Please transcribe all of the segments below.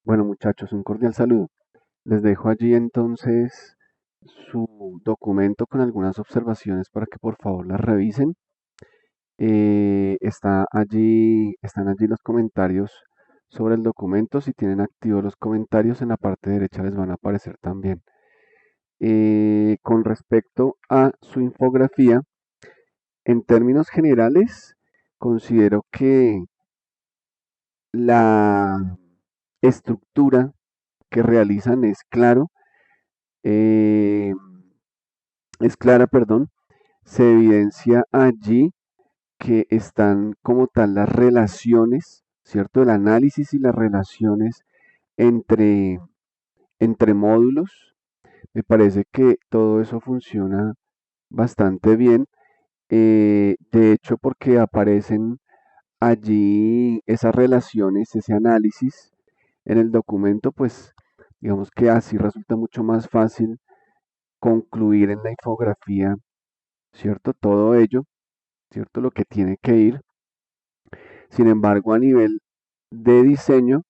Bueno, muchachos, un cordial saludo. Les dejo allí entonces su documento con algunas observaciones para que por favor las revisen. Están allí los comentarios sobre el documento. Si tienen activos los comentarios, en la parte derecha les van a aparecer también. Con respecto a su infografía, en términos generales, considero que la estructura que realizan eh, es clara, perdón. Se evidencia allí que están como tal las relaciones, ¿cierto? El análisis y las relaciones entre, entre módulos. Me parece que todo eso funciona bastante bien. De hecho, porque aparecen allí esas relaciones, ese análisis en el documento, pues digamos que así resulta mucho más fácil concluir en la infografía, ¿cierto? Todo ello, ¿cierto? Lo que tiene que ir. Sin embargo, a nivel de diseño,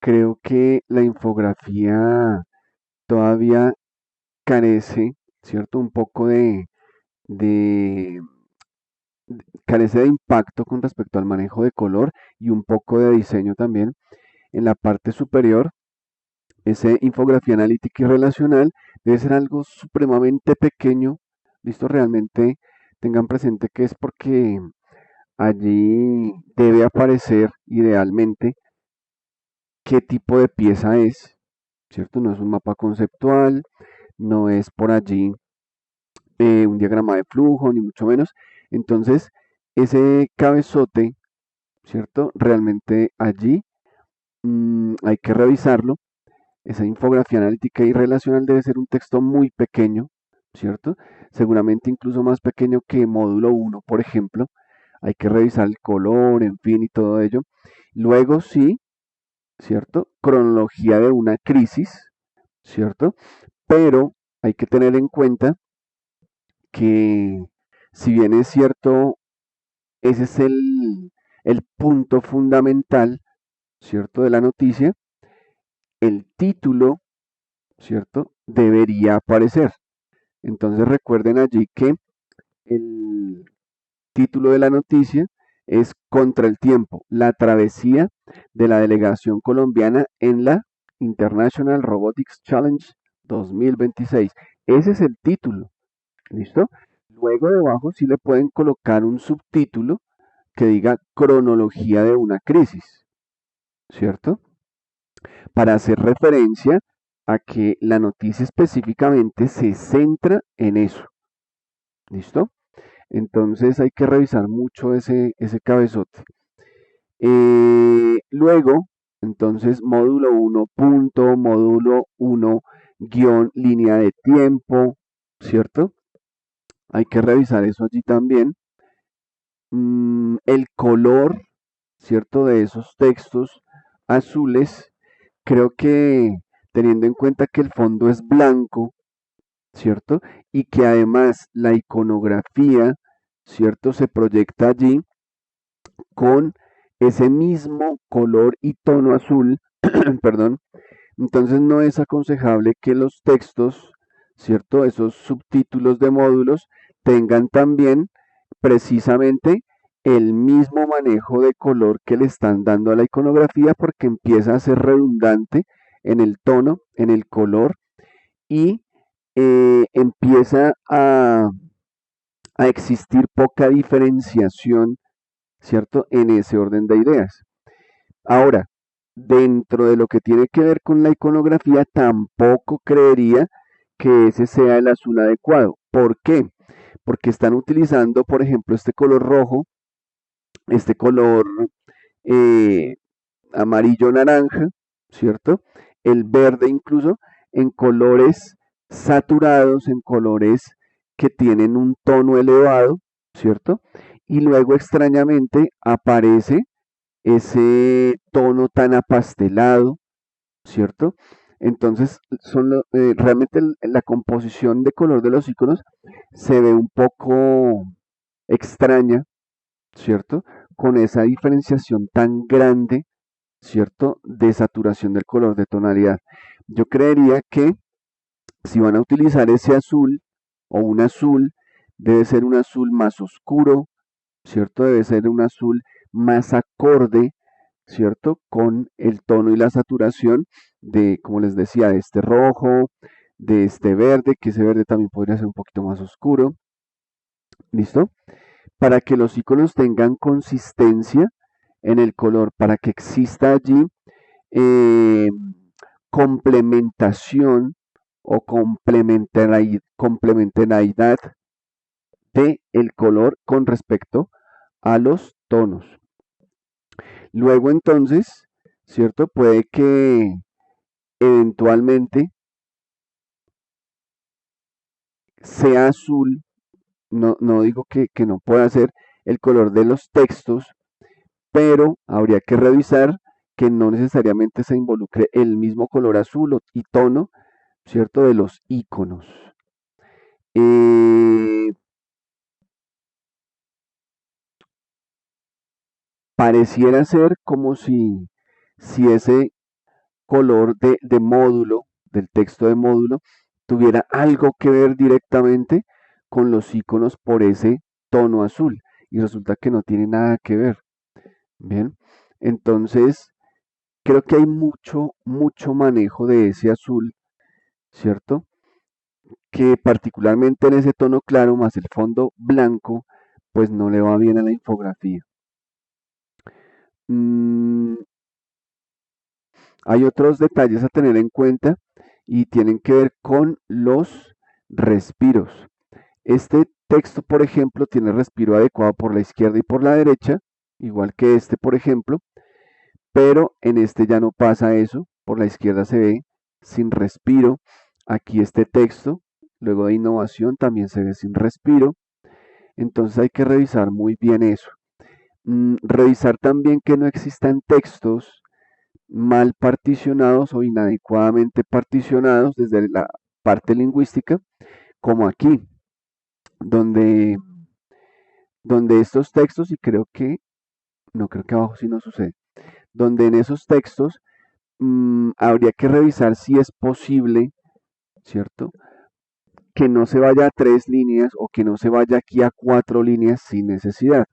creo que la infografía todavía carece, ¿cierto? Un poco de, carece de impacto con respecto al manejo de color y un poco de diseño también. En la parte superior, ese infografía analítica y relacional debe ser algo supremamente pequeño. Listo, realmente tengan presente que es porque allí debe aparecer idealmente qué tipo de pieza es, ¿cierto? No es un mapa conceptual, no es por allí un diagrama de flujo, ni mucho menos. Entonces, ese cabezote, ¿cierto? Realmente allí hay que revisarlo. Esa infografía analítica y relacional debe ser un texto muy pequeño, ¿cierto? Seguramente incluso más pequeño que módulo uno, por ejemplo. Hay que revisar el color, en fin, y todo ello. Luego sí, ¿cierto? Cronología de una crisis, ¿cierto? Pero hay que tener en cuenta que si bien es cierto, ese es el punto fundamental, ¿cierto? De la noticia, el título, ¿cierto? Debería aparecer. Entonces recuerden allí que el título de la noticia es Contra el tiempo, la travesía de la delegación colombiana en la International Robotics Challenge 2026. Ese es el título, ¿listo? Luego debajo sí le pueden colocar un subtítulo que diga cronología de una crisis, ¿cierto? Para hacer referencia a que la noticia específicamente se centra en eso, ¿listo? Entonces hay que revisar mucho ese cabezote. Luego, entonces, módulo uno punto, módulo uno guión, línea de tiempo, ¿cierto? Hay que revisar eso allí también. El color, ¿cierto? De esos textos azules, creo que teniendo en cuenta que el fondo es blanco, ¿cierto? Y que además la iconografía, ¿cierto? Se proyecta allí con ese mismo color y tono azul, perdón. Entonces no es aconsejable que los textos, ¿cierto? Esos subtítulos de módulos tengan también precisamente el mismo manejo de color que le están dando a la iconografía porque empieza a ser redundante en el tono, en el color y empieza a existir poca diferenciación, ¿cierto? En ese orden de ideas. Ahora, dentro de lo que tiene que ver con la iconografía, tampoco creería que ese sea el azul adecuado. ¿Por qué? Porque están utilizando, por ejemplo, este color rojo, este color eh, amarillo naranja, ¿cierto? El verde incluso, en colores saturados, en colores que tienen un tono elevado, ¿cierto? Y luego extrañamente aparece ese tono tan apastelado, ¿cierto? Entonces, realmente la composición de color de los iconos se ve un poco extraña, ¿cierto? Con esa diferenciación tan grande ¿cierto? De saturación del color de tonalidad. Yo creería que si van a utilizar ese azul o un azul, debe ser un azul más oscuro, ¿cierto? Debe ser un azul más acorde, ¿cierto? Con el tono y la saturación de, como les decía, de este rojo, de este verde, que ese verde también podría ser un poquito más oscuro, ¿listo? Para que los iconos tengan consistencia en el color, para que exista allí eh, complementación o complementariedad de el color con respecto a los tonos. Luego entonces, ¿cierto? Puede que eventualmente sea azul, no digo que no pueda ser el color de los textos, pero habría que revisar que no necesariamente se involucre el mismo color azul y tono, ¿cierto? De los iconos. Eh, Pareciera ser como si ese color de módulo, del texto de módulo, tuviera algo que ver directamente con los iconos por ese tono azul. Y resulta que no tiene nada que ver. Bien, entonces creo que hay mucho manejo de ese azul, ¿cierto? Que particularmente en ese tono claro más el fondo blanco, pues no le va bien a la infografía. Mm, Hay otros detalles a tener en cuenta y tienen que ver con los respiros. Este texto, por ejemplo, tiene respiro adecuado por la izquierda y por la derecha, igual que este, por ejemplo, pero en este ya no pasa eso. Por la izquierda se ve sin respiro. Aquí este texto, luego de innovación, también se ve sin respiro. Entonces hay que revisar muy bien eso. Revisar también que no existan textos mal particionados o inadecuadamente particionados desde la parte lingüística, como aquí, donde, donde estos textos, y creo que, no creo que abajo sí no sucede, donde en esos textos habría que revisar si es posible, ¿cierto? Que no se vaya a 3 líneas o que no se vaya aquí a 4 líneas sin necesidad.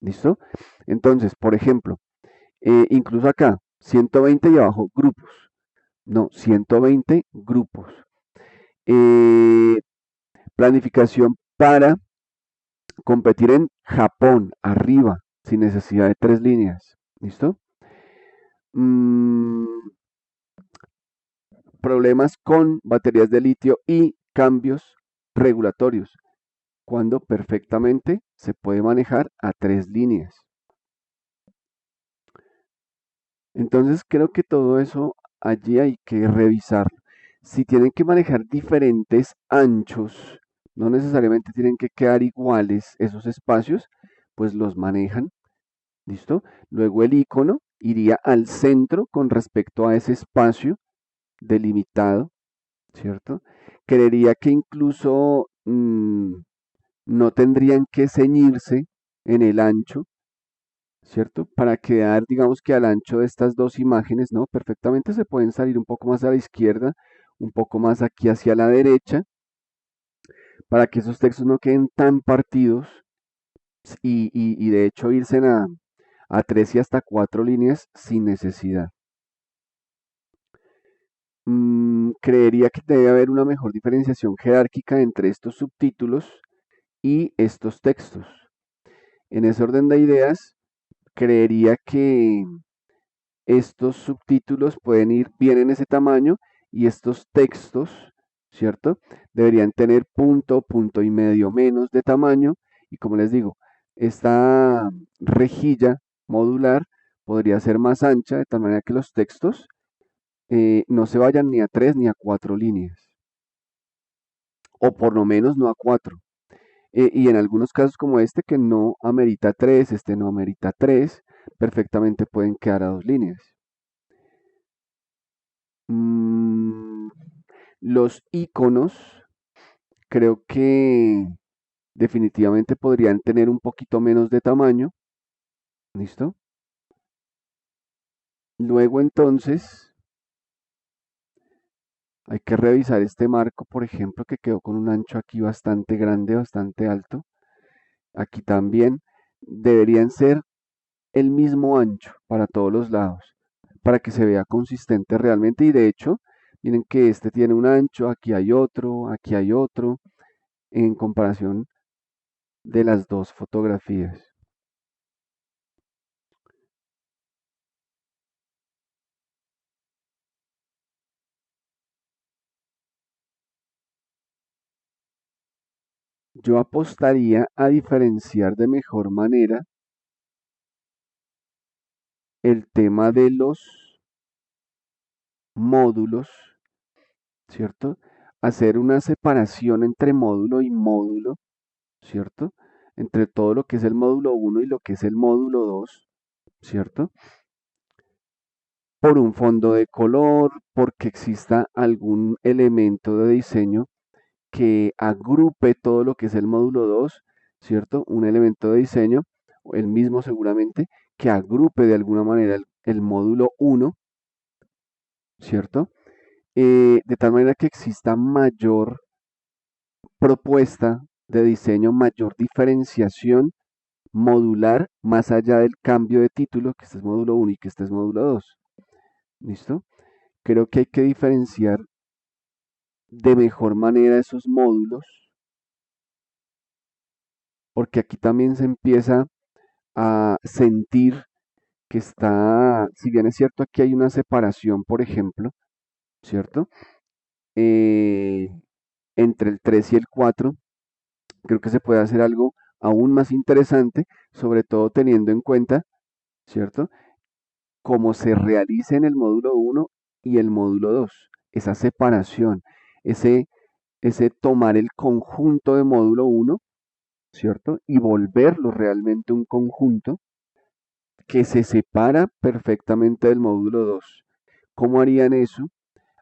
¿Listo? Entonces, por ejemplo, incluso acá, 120 y abajo, grupos. No, 120 grupos. Eh, Planificación para competir en Japón, arriba, sin necesidad de 3 líneas. ¿Listo? Mm, Problemas con baterías de litio y cambios regulatorios, cuando perfectamente se puede manejar a 3 líneas. Entonces creo que todo eso allí hay que revisarlo. Si tienen que manejar diferentes anchos, no necesariamente tienen que quedar iguales esos espacios, pues los manejan, ¿listo? Luego el icono iría al centro con respecto a ese espacio delimitado, ¿cierto? Creería que incluso no tendrían que ceñirse en el ancho, ¿cierto? Para quedar, digamos que al ancho de estas dos imágenes, ¿no? Perfectamente se pueden salir un poco más a la izquierda, un poco más aquí hacia la derecha, para que esos textos no queden tan partidos y de hecho irse a 3 y hasta 4 líneas sin necesidad. Creería que debe haber una mejor diferenciación jerárquica entre estos subtítulos y estos textos. En ese orden de ideas, creería que estos subtítulos pueden ir bien en ese tamaño y estos textos, ¿cierto? Deberían tener punto, punto y medio menos de tamaño. Y como les digo, esta rejilla modular podría ser más ancha de tal manera que los textos no se vayan ni a 3 ni a 4 líneas, o por lo menos no a 4. Y en algunos casos como este que no amerita 3, este no amerita 3, perfectamente pueden quedar a 2 líneas. Mm, los iconos creo que definitivamente podrían tener un poquito menos de tamaño, ¿listo? Luego entonces hay que revisar este marco, por ejemplo, que quedó con un ancho aquí bastante grande, bastante alto. Aquí también deberían ser el mismo ancho para todos los lados, para que se vea consistente realmente. Y de hecho, miren que este tiene un ancho, aquí hay otro, en comparación de las dos fotografías. Yo apostaría a diferenciar de mejor manera el tema de los módulos, ¿cierto? Hacer una separación entre módulo y módulo, ¿cierto? Entre todo lo que es el módulo uno y lo que es el módulo 2, ¿cierto? Por un fondo de color, porque exista algún elemento de diseño que agrupe todo lo que es el módulo 2, ¿cierto? Un elemento de diseño, el mismo seguramente, que agrupe de alguna manera el módulo uno, ¿cierto? De tal manera que exista mayor propuesta de diseño, mayor diferenciación modular, más allá del cambio de título, que este es módulo uno y que este es módulo 2. ¿Listo? Creo que hay que diferenciar de mejor manera esos módulos, porque aquí también se empieza a sentir que está, si bien es cierto, aquí hay una separación, por ejemplo, ¿cierto? Eh, entre el 3 y el 4, creo que se puede hacer algo aún más interesante, sobre todo teniendo en cuenta, ¿cierto? Cómo se realiza en el módulo uno y el módulo 2, esa separación, ese, ese tomar el conjunto de módulo uno, ¿cierto? Y volverlo realmente un conjunto que se separa perfectamente del módulo 2. ¿Cómo harían eso?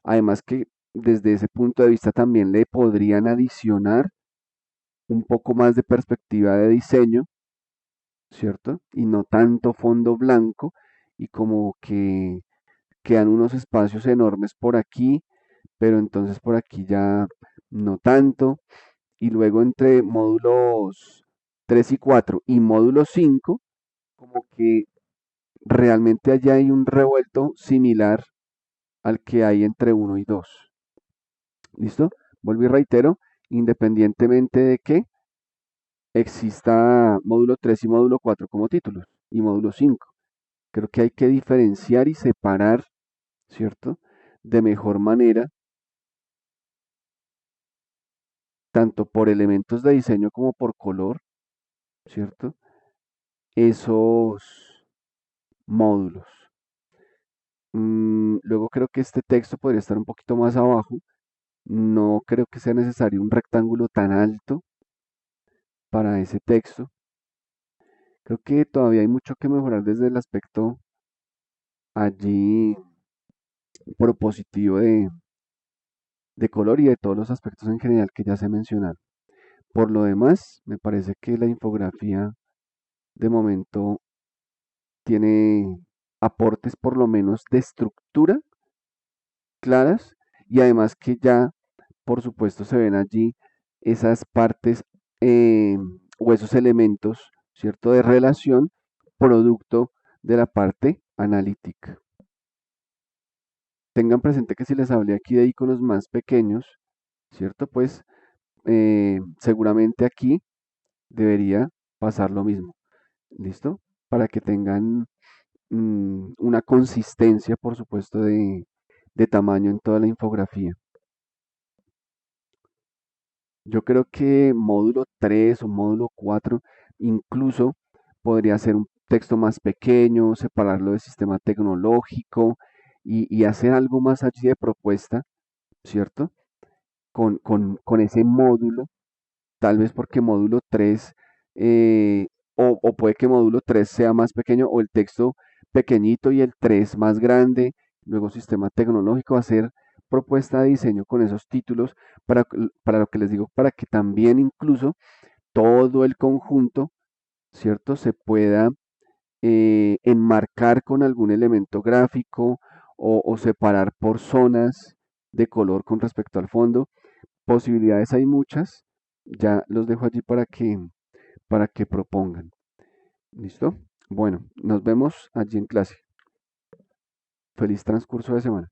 Además que desde ese punto de vista también le podrían adicionar un poco más de perspectiva de diseño, ¿cierto? Y no tanto fondo blanco y como que quedan unos espacios enormes por aquí, pero entonces por aquí ya no tanto. Y luego entre módulos 3 y 4 y módulo 5 como que realmente allá hay un revuelto similar al que hay entre uno y 2. ¿Listo? Vuelvo y reitero, independientemente de que exista módulo 3 y módulo 4 como títulos y módulo 5. Creo que hay que diferenciar y separar, ¿cierto? De mejor manera, tanto por elementos de diseño como por color, ¿cierto? Esos módulos. Luego creo que este texto podría estar un poquito más abajo. No creo que sea necesario un rectángulo tan alto para ese texto. Creo que todavía hay mucho que mejorar desde el aspecto allí propositivo de color y de todos los aspectos en general que ya se mencionaron. Por lo demás, me parece que la infografía de momento tiene aportes por lo menos de estructura claras y además que ya, por supuesto, se ven allí esas partes eh, o esos elementos, ¿cierto?, de relación producto de la parte analítica. Tengan presente que si les hablé aquí de iconos más pequeños, ¿cierto? Pues seguramente aquí debería pasar lo mismo, ¿listo? Para que tengan una consistencia, por supuesto, de tamaño en toda la infografía. Yo creo que módulo 3 o módulo 4 incluso podría ser un texto más pequeño, separarlo del sistema tecnológico y hacer algo más allí de propuesta, ¿cierto? Con ese módulo, tal vez porque módulo 3 o puede que módulo 3 sea más pequeño o el texto pequeñito y el 3 más grande, luego sistema tecnológico, hacer propuesta de diseño con esos títulos para lo que les digo, para que también incluso todo el conjunto, ¿cierto? Se pueda enmarcar con algún elemento gráfico o separar por zonas de color con respecto al fondo. Posibilidades hay muchas, ya los dejo allí para que propongan. ¿Listo? Bueno, nos vemos allí en clase. Feliz transcurso de semana.